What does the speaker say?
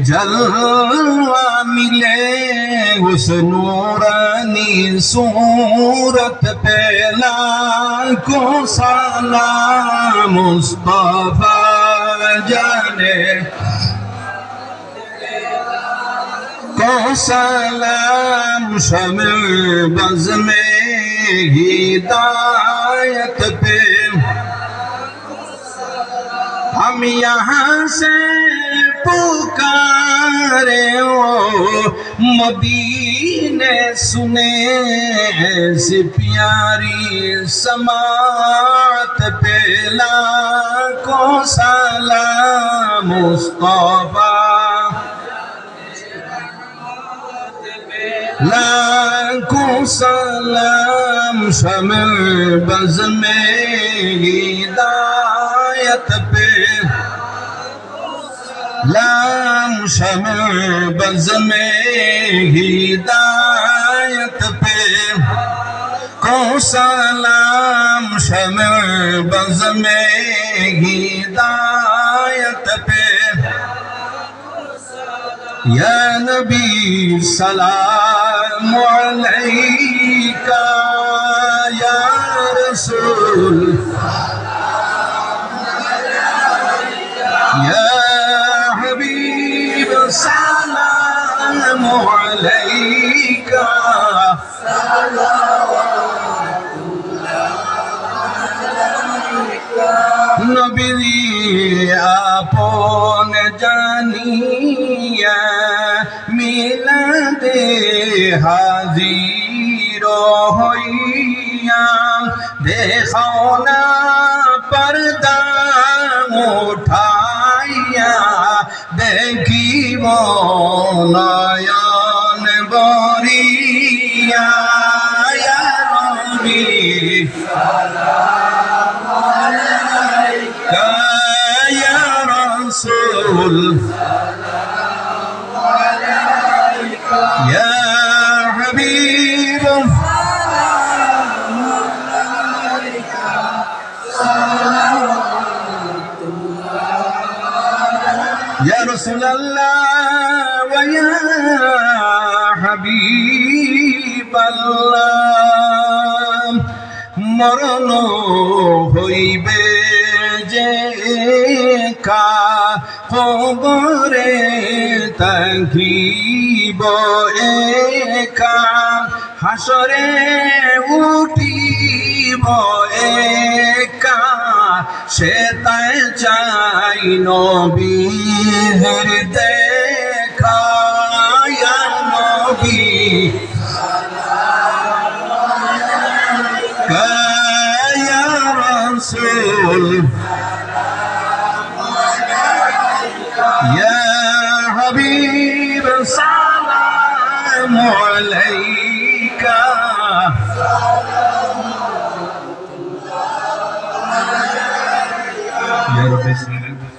जलवा मिले उस नूरानी सूरत पे लाखों सलाम मुस्तफा जाने को सलाम शम्ल बज़ में हिदायत पे हम यहाँ से पुकारे ओ मदीने सुने ऐसी प्यारी समात पे लाखों सलाम मुस्तफा लाखों सलाम शम्ल बज़ में हिदायत पे लाम शम्ल बज़ में हिदायत पे को सलाम शम्ल बज़ में हिदायत पे या नबी सलाम अलैका या रसूल या हबीब सलाम अलैका नबी आपन जानिया मिलादे हाजिर हइया देखाओ ना पर्दा उठाइया देखिब नयन बरिया या नबी सलाम अलैका या रसूल या हबीब या रसूल अल्लाह व या हबीब अल्लाह मरण হইবে যে কা কবরে থাকিব একা হাসরে উঠিব একা সে তাই চাই নবীর দেখা ইয়া নবী ইয়া রাসূল ইয়া হাবিব সালাম আলাইকা